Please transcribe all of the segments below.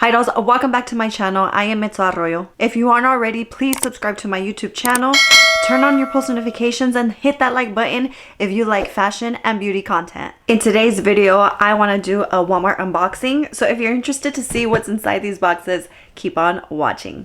Hi dolls, welcome back to my channel. I am Mitsu Arroyo. If you aren't already, please subscribe to my YouTube channel, turn on your post notifications, and hit that like button if you like fashion and beauty content. In today's video, I want to do a Walmart unboxing. So if you're interested to see what's inside these boxes, keep on watching.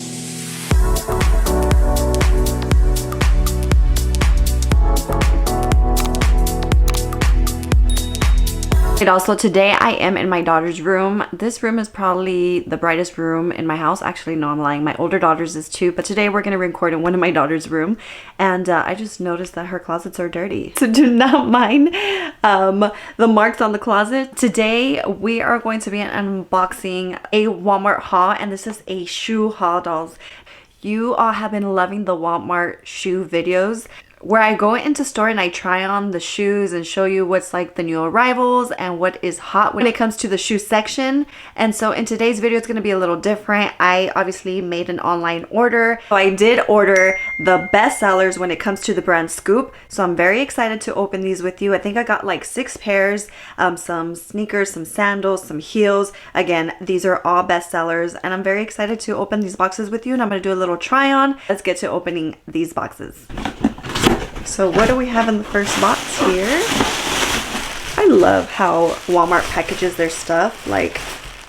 And also today I am in my daughter's room. This room is probably the brightest room in my house. Actually, no, I'm lying. My older daughter's is too, but today we're going to record in one of my daughter's room. And I just noticed that her closets are dirty. So do not mind the marks on the closet. Today we are going to be unboxing a Walmart haul, and this is a shoe haul, dolls. You all have been loving the Walmart shoe videos, where I go into store and I try on the shoes and show you what's like the new arrivals and what is hot when it comes to the shoe section. And so in today's video, it's going to be a little different. I obviously made an online order. So I did order the best sellers when it comes to the brand Scoop. So I'm very excited to open these with you. I think I got like 6 pairs, some sneakers, some sandals, some heels. Again, these are all best sellers, and I'm very excited to open these boxes with you, and I'm going to do a little try on. Let's get to opening these boxes. So what do we have in the first box here? I love how Walmart packages their stuff. Like,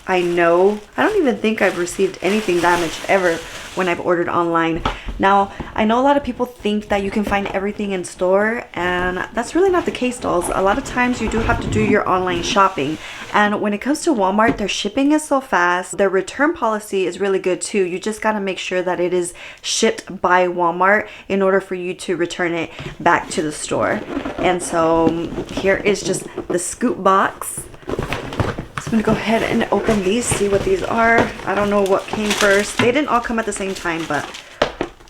I don't even think I've received anything damaged ever when I've ordered online. Now, I know a lot of people think that you can find everything in store, and that's really not the case, dolls. A lot of times you do have to do your online shopping. And when it comes to Walmart, their shipping is so fast. Their return policy is really good too. You just got to make sure that it is shipped by Walmart in order for you to return it back to the store. And so here is just the Scoop box. So I'm gonna go ahead and open these, see what these are. I don't know what came first. They didn't all come at the same time, but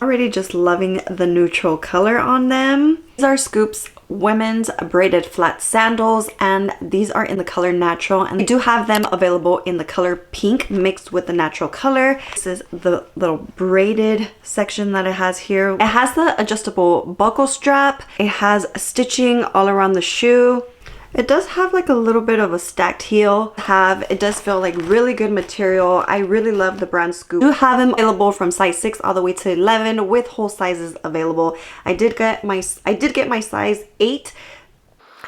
already just loving the neutral color on them. These are Scoop's women's braided flat sandals, and these are in the color natural, and they do have them available in the color pink mixed with the natural color. This is the little braided section that it has here. It has the adjustable buckle strap. It has stitching all around the shoe. It does have like a little bit of a stacked heel. It does feel like really good material. I really love the brand Scoop. I do have them available from size 6 all the way to 11 with whole sizes available. I did get my size 8.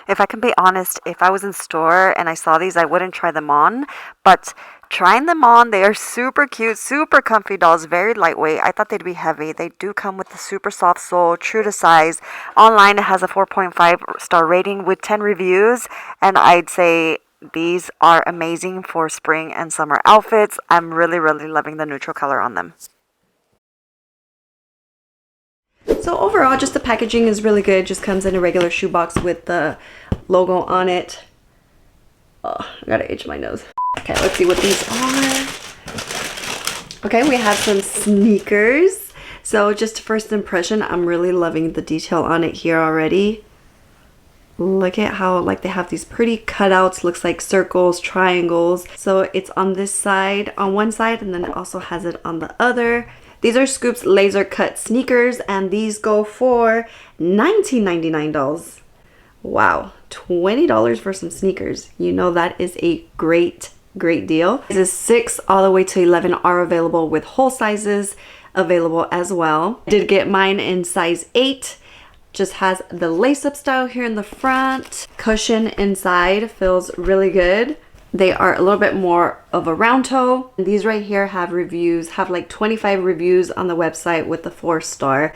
If I can be honest, if I was in store and I saw these, I wouldn't try them on, but trying them on, they are super cute, super comfy dolls, very lightweight. I thought they'd be heavy. They do come with a super soft sole, true to size. Online, it has a 4.5 star rating with 10 reviews, and I'd say these are amazing for spring and summer outfits. I'm really, really loving the neutral color on them. So overall, just the packaging is really good. Just comes in a regular shoe box with the logo on it. Oh, I gotta itch my nose. Okay, let's see what these are. Okay, we have some sneakers. So just first impression, I'm really loving the detail on it here already. Look at how like they have these pretty cutouts, looks like circles, triangles. So it's on this side, on one side, and then it also has it on the other. These are Scoop's laser cut sneakers, and these go for $19.99 dolls. Wow, $20 for some sneakers. You know that is a great deal. Sizes 6 all the way to 11 are available with whole sizes available as well. I did get mine in size 8. Just has the lace-up style here in the front. Cushion inside feels really good. They are a little bit more of a round toe. These right here have reviews, have like 25 reviews on the website with the 4-star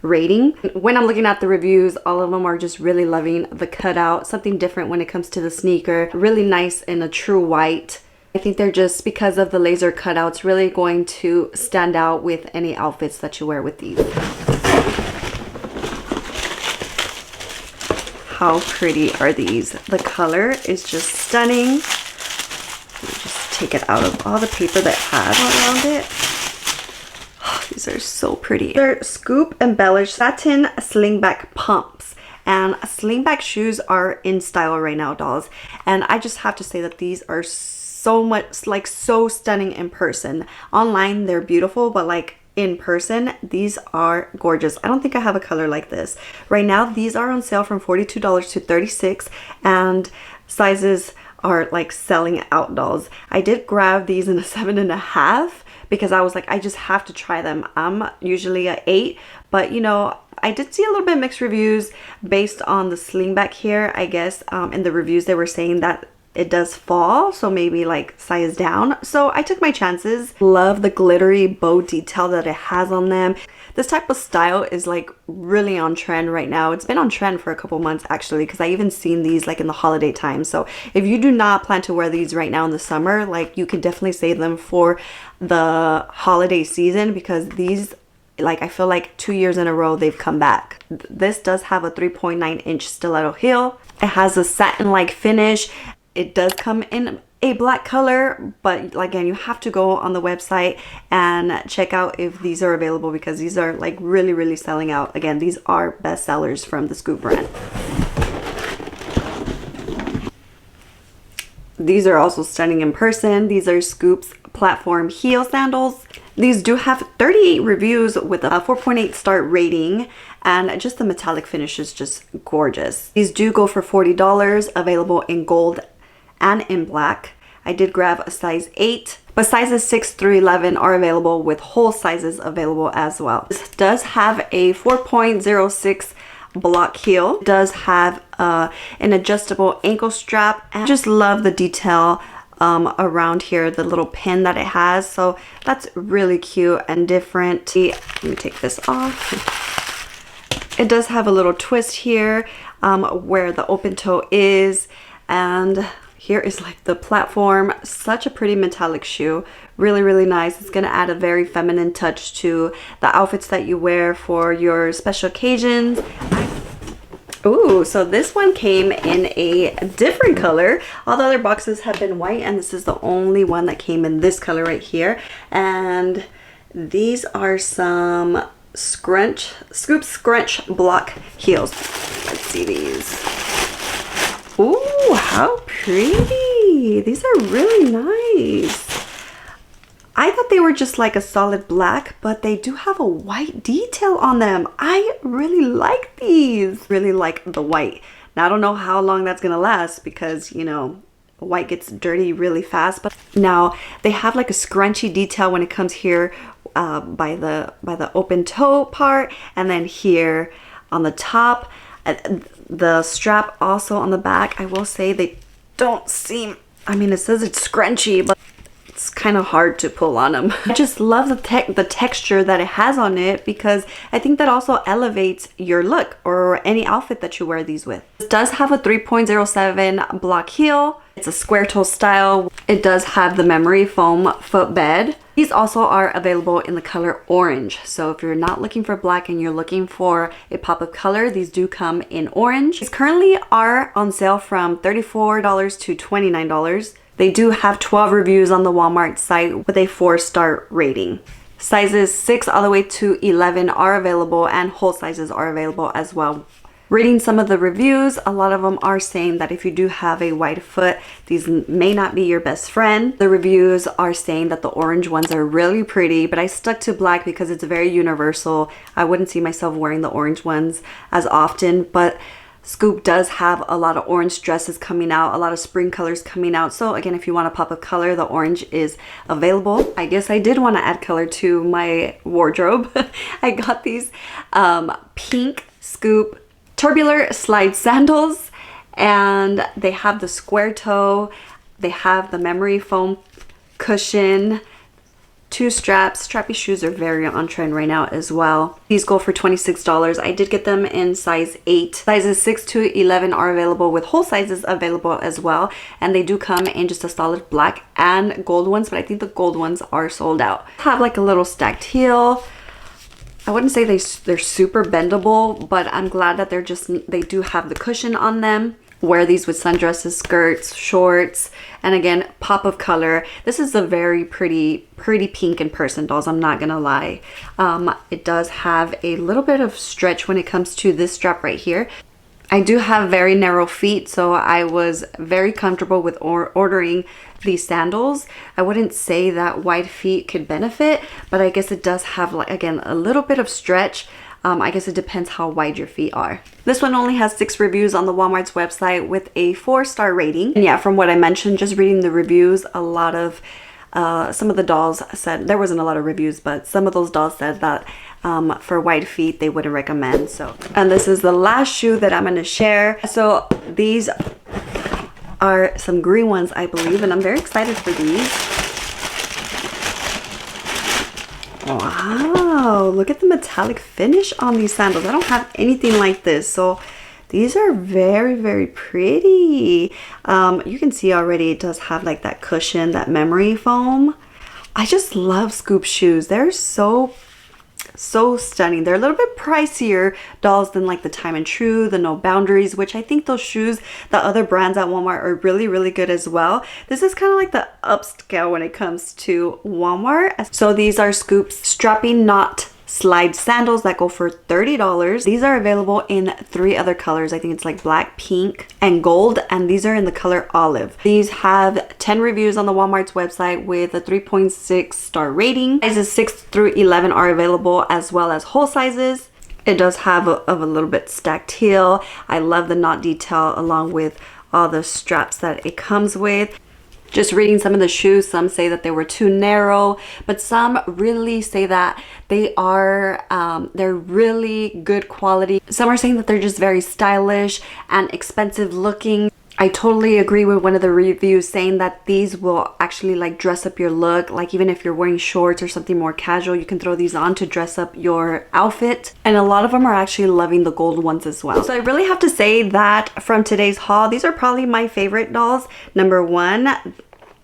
rating. When I'm looking at the reviews, all of them are just really loving the cutout. Something different when it comes to the sneaker. Really nice in a true white. I think they're just, because of the laser cutouts, really going to stand out with any outfits that you wear with these. How pretty are these? The color is just stunning. Let me just take it out of all the paper that has around it. Oh, these are so pretty. They're Scoop embellished satin slingback pumps, and slingback shoes are in style right now, dolls. And I just have to say that these are so much, like, so stunning in person. Online, they're beautiful, but like in person, these are gorgeous. I don't think I have a color like this. Right now, these are on sale from $42 to $36, and sizes are like selling out dolls. I did grab these in a 7.5 because I was like, I just have to try them. I'm usually a 8, but you know, I did see a little bit mixed reviews based on the sling back here. I guess in the reviews they were saying that it does fall, so maybe like size down. So I took my chances. Love the glittery bow detail that it has on them. This type of style is like really on trend right now. It's been on trend for a couple months actually, because I even seen these like in the holiday time. So if you do not plan to wear these right now in the summer, like you can definitely save them for the holiday season, because these, like, I feel like 2 years in a row they've come back. This does have a 3.9-inch stiletto heel. It has a satin-like finish. It does come in a black color, but again, you have to go on the website and check out if these are available, because these are like really selling out. Again, these are best sellers from the Scoop brand. These are also stunning in person. These are Scoop's platform heel sandals. These do have 38 reviews with a 4.8 star rating, and just the metallic finish is just gorgeous. These do go for $40, available in gold and in black. I did grab a size 8, but sizes 6 through 11 are available, with whole sizes available as well. This does have a 4.06 block heel. It does have an adjustable ankle strap, and I just love the detail around here, the little pin that it has. So that's really cute and different. Let me take this off. It does have a little twist here where the open toe is, and here is like the platform. Such a pretty metallic shoe. Really nice. It's gonna add a very feminine touch to the outfits that you wear for your special occasions. Ooh, so this one came in a different color. All the other boxes have been white, and this is the only one that came in this color right here. And these are some Scoop Scrunch block heels. Let's see these. Ooh, how pretty. These are really nice. I thought they were just like a solid black, but they do have a white detail on them. I really like these. Really like the white. Now, I don't know how long that's gonna last, because, you know, white gets dirty really fast. But now they have like a scrunchy detail when it comes here by the open toe part, and then here on the top. The strap also on the back, I will say they don't seem, I mean, it says it's scrunchy, but it's kind of hard to pull on them. I just love the texture that it has on it, because I think that also elevates your look or any outfit that you wear these with. It does have a 3.07 block heel. It's a square toe style. It does have the memory foam footbed. These also are available in the color orange. So if you're not looking for black and you're looking for a pop of color, these do come in orange. These currently are on sale from $34 to $29. They do have 12 reviews on the Walmart site with a 4-star rating. Sizes 6 all the way to 11 are available, and whole sizes are available as well. Reading some of the reviews, a lot of them are saying that if you do have a white foot, these may not be your best friend. The reviews are saying that the orange ones are really pretty, but I stuck to black because it's very universal. I wouldn't see myself wearing the orange ones as often, but Scoop does have a lot of orange dresses coming out, a lot of spring colors coming out. So again, if you want a pop of color, the orange is available. I guess I did want to add color to my wardrobe. I got these pink Scoop Tubular slide sandals, and they have the square toe, they have the memory foam cushion, 2 straps. Strappy shoes are very on trend right now as well. These go for $26. I did get them in size 8. Sizes 6 to 11 are available, with whole sizes available as well, and they do come in just a solid black and gold ones, but I think the gold ones are sold out. Have like a little stacked heel. I wouldn't say they're super bendable, but I'm glad that they do have the cushion on them. Wear these with sundresses, skirts, shorts, and again, pop of color. This is a very pretty pink in person, dolls, I'm not gonna lie. It does have a little bit of stretch when it comes to this strap right here. I do have very narrow feet, so I was very comfortable with ordering these sandals. I wouldn't say that wide feet could benefit, but I guess it does have, like, again, a little bit of stretch. I guess it depends how wide your feet are. This one only has 6 reviews on the Walmart's website with a 4-star rating. And yeah, from what I mentioned, just reading the reviews, a lot of some of the dolls said, there wasn't a lot of reviews, but some of those dolls said that for wide feet they wouldn't recommend. So, and this is the last shoe that I'm going to share. So these are some green ones, I believe, and I'm very excited for these. Wow, look at the metallic finish on these sandals. I don't have anything like this, so these are very, very pretty. You can see already it does have like that cushion, that memory foam. I just love scoop shoes. They're so stunning. They're a little bit pricier dolls than like the Time and True, the No Boundaries, which I think those shoes, the other brands at Walmart are really, really good as well. This is kind of like the upscale when it comes to Walmart. So these are Scoop's strapping knot slide sandals that go for $30. These are available in 3 other colors. I think it's like black, pink, and gold, and these are in the color olive. These have 10 reviews on the Walmart's website with a 3.6 star rating. Sizes 6 through 11 are available, as well as whole sizes. It does have a little bit stacked heel. I love the knot detail along with all the straps that it comes with. Just reading some of the shoes, some say that they were too narrow, but some really say that they are, they're really good quality. Some are saying that they're just very stylish and expensive looking. I totally agree with one of the reviews saying that these will actually like dress up your look. Like even if you're wearing shorts or something more casual, you can throw these on to dress up your outfit. And a lot of them are actually loving the gold ones as well. So I really have to say that from today's haul, these are probably my favorite dolls. Number 1,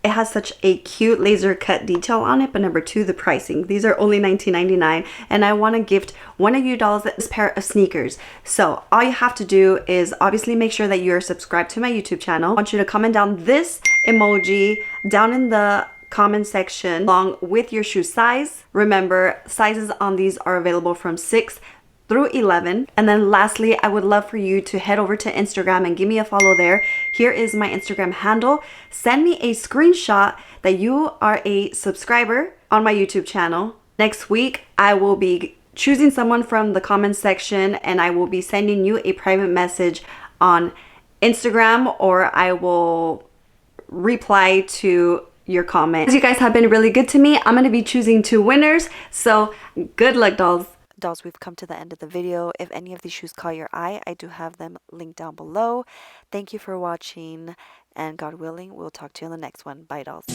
it has such a cute laser cut detail on it, but number 2, the pricing. These are only $19.99, and I want to gift one of you dolls this pair of sneakers. So all you have to do is obviously make sure that you're subscribed to my YouTube channel. I want you to comment down this emoji down in the comment section along with your shoe size. Remember, sizes on these are available from 6 through 11. And then lastly, I would love for you to head over to Instagram and give me a follow there. Here is my Instagram handle. Send me a screenshot that you are a subscriber on my YouTube channel. Next week, I will be choosing someone from the comment section, and I will be sending you a private message on Instagram, or I will reply to your comment. As you guys have been really good to me, I'm going to be choosing 2 winners. So good luck, dolls. Dolls, we've come to the end of the video. If any of these shoes caught your eye, I do have them linked down below. Thank you for watching, and God willing, we'll talk to you in the next one. Bye, dolls.